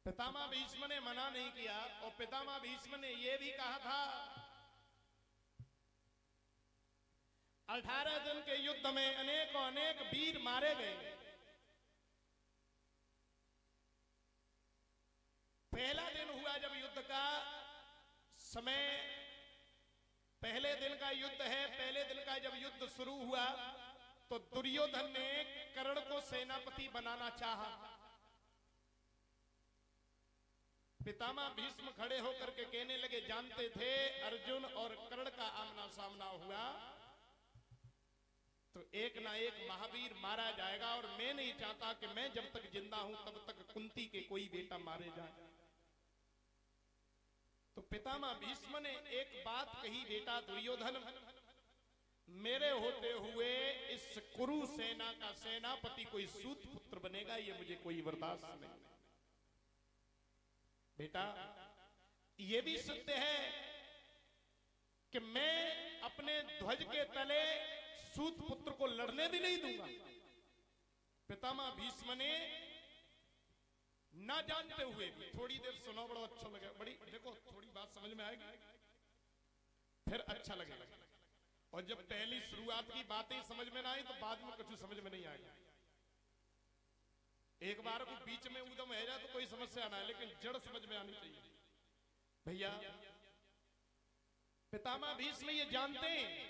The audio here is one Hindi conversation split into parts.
पितामह भीष्म ने मना नहीं किया और पितामह भीष्म ने यह भी कहा था 18 दिन के युद्ध में अनेक वीर मारे गए। पहला दिन हुआ जब युद्ध का समय, पहले दिन का युद्ध है, पहले दिन का जब युद्ध शुरू हुआ तो दुर्योधन ने कर्ण को सेनापति बनाना चाहा। पितामह भीष्म खड़े होकर के कहने लगे, जानते थे अर्जुन और कर्ण का आमना सामना हुआ तो एक ना एक महावीर मारा जाएगा और मैं नहीं चाहता कि मैं जब तक जिंदा हूं तब तक कुंती के कोई बेटा मारे जाए। तो पितामह भीष्म ने एक बात कही, बेटा दुर्योधन, मेरे होते हुए इस कुरु सेना का सेनापति कोई सूत पुत्र बनेगा, ये मुझे कोई बर्दाश्त नहीं। बेटा ये भी सत्य है कि मैं अपने ध्वज के तले सूत पुत्र को लड़ने भी नहीं दूंगा। पितामह भीष्म ने ना जानते हुए भी, थोड़ी देर सुनो, बड़ा अच्छा लगा, बड़ी देखो थोड़ी बात समझ में आएगी फिर अच्छा लगेगा, और जब पहली शुरुआत की बातें समझ में ना आई तो बाद में कुछ समझ में नहीं आएगा। एक बार को बीच में उदम है जाए तो कोई समस्या ना है, लेकिन जड़ समझ में आनी चाहिए। भैया पितामह भीष्म ये जानते हैं,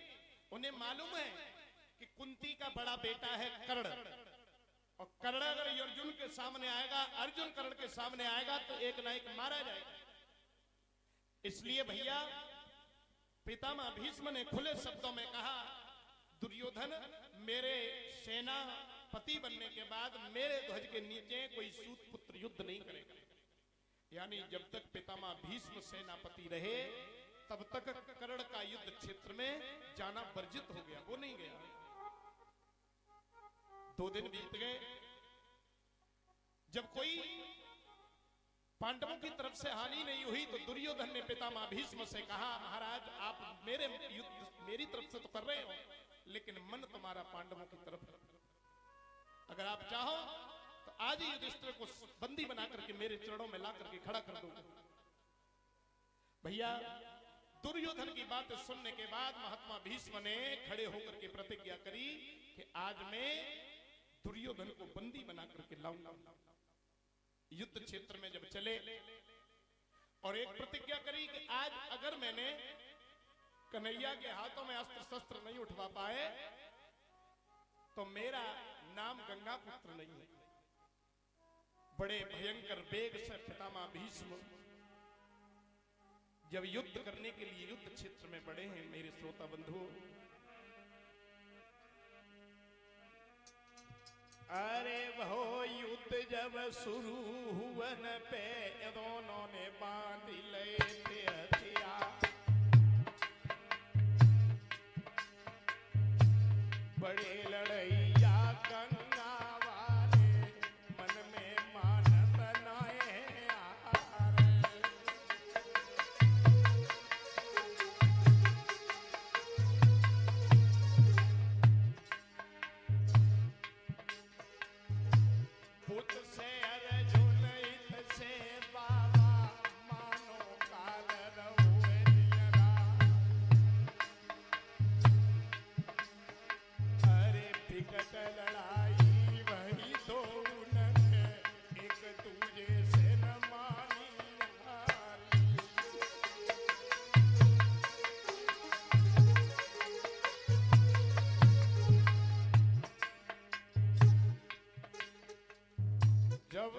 उन्हें मालूम है कि कुंती का बड़ा बेटा है कर्ण, और कर्ण अगर अर्जुन के सामने आएगा, अर्जुन कर्ण के सामने आएगा तो एक ना एक मारा जाएगा। इसलिए भैया पितामह भीष्म ने खुले शब्दों में कहा, दुर्योधन मेरे सेना पति बनने के बाद मेरे ध्वज के नीचे कोई सूत पुत्र युद्ध नहीं करेगा। यानी जब तक पितामह भीष्म सेनापति रहे तब तक कर्ण का युद्ध क्षेत्र में जाना वर्जित हो गया, वो नहीं गया। 2 दिन बीत गए, जब कोई पांडवों की तरफ से हानि नहीं हुई तो दुर्योधन ने पितामह भीष्म से कहा, महाराज आप मेरे युद्ध मेरी तरफ से तो कर रहे हो, लेकिन मन तुम्हारा पांडवों की तरफ है। अगर आप चाहो तो आज ही युधिष्ठिर को बंदी बना करके मेरे चरणों में ला करके खड़ा कर दो। भैया दुर्योधन की बात सुनने के बाद महात्मा भीष्म ने खड़े होकर के प्रतिज्ञा करी कि आज मैं दुर्योधन को बंदी बना करके लाऊंगा। युद्ध क्षेत्र में जब चले और एक प्रतिज्ञा करी कि आज अगर मैंने कन्हैया के हाथों में अस्त्र शस्त्र नहीं उठवा पाए तो मेरा नाम गंगा पुत्र नहीं है। बड़े भयंकर वेग से पितामह भीष्म जब युद्ध करने के लिए युद्ध क्षेत्र में बढ़े हैं, मेरे श्रोता बंधु, अरे वो युद्ध जब शुरू हुवन पे दोनों ने बांध ले थे हथियार, बड़े लड़ैया गंगा वाले मन में मानत नाए यार। पुत से अर्जुन इत से बाबा मानो काल रहुए नियरा, अरे विकट लड़ाई वही दो उनके एक दूजे से न मानी हारी। जब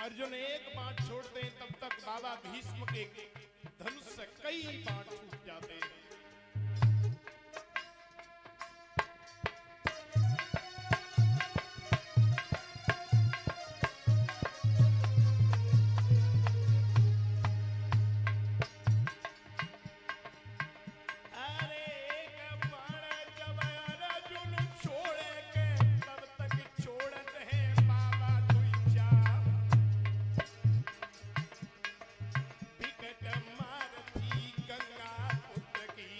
अर्जुन एक बाण छोड़ते हैं तब तक बाबा भीष्म के धनुष से कई बाण छूट जाते हैं। मारती गंगा पुत्र की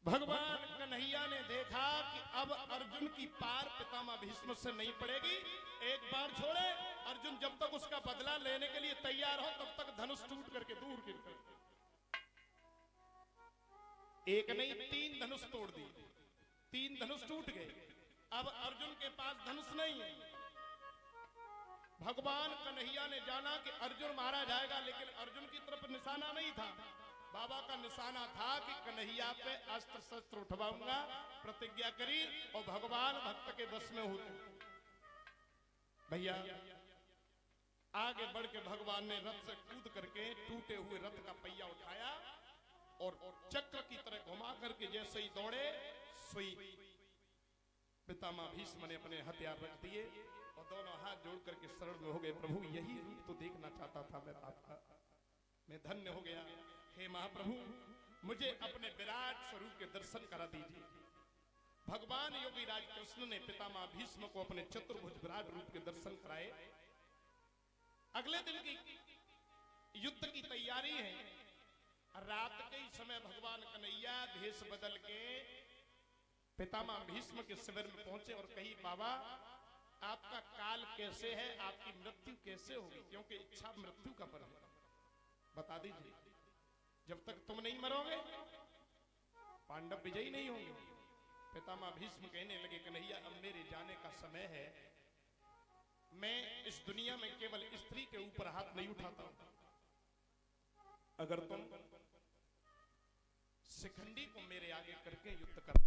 भगवान कन्हैया ने देखा कि अब अर्जुन की पार पितामह भीष्म से नहीं पड़ेगी। एक बार छोड़े, अर्जुन जब तक उसका बदला लेने के लिए तैयार हो तब तक धनुष टूट करके दूर गिर गए। एक नहीं 3 धनुष तोड़ दिए, 3 धनुष टूट गए। अब अर्जुन के पास धनुष नहीं है। भगवान कन्हैया ने जाना कि अर्जुन मारा जाएगा, लेकिन अर्जुन की तरफ निशाना नहीं था। बाबा का निशाना था कि कन्हैया पे अस्त्र शस्त्र उठवाऊंगा, प्रतिज्ञा करी और भगवान भक्त के वश में होते। भैया आगे बढ़ के भगवान ने रथ से कूद करके टूटे हुए रथ का पहिया उठाया और चक्र की तरह घुमा करके जैसे ही दौड़े, सोई पितामह भीष्म ने अपने हथियार रख दिए और दोनों हाथ जोड़ करके शरण में हो गए। प्रभु यही रूप तो देखना चाहता था मैं आपका, मैं धन्य हो गया। हे महाप्रभु, मुझे अपने विराट स्वरूप के दर्शन करा दीजिए। भगवान योगी राज कृष्ण ने पितामह भीष्म को अपने चतुर्भुज विराट रूप के दर्शन कराए। अगले दिन की युद्ध की तैयारी है। रात के ही समय भगवान कन्हैया भेष बदल के पितामह भीष्म के शिविर में पहुंचे और कही, बाबा आपका काल कैसे है, आपकी मृत्यु कैसे होगी, क्योंकि इच्छा मृत्यु का फल है, बता दीजिए। जब तक तुम नहीं मरोगे पांडव विजयी नहीं होंगे। पितामह भीष्म कहने लगे, कन्हैया अब मेरे जाने का समय है। मैं इस दुनिया में केवल स्त्री के ऊपर हाथ नहीं उठाता। अगर तुम शिखंडी को मेरे आगे करके युद्ध कर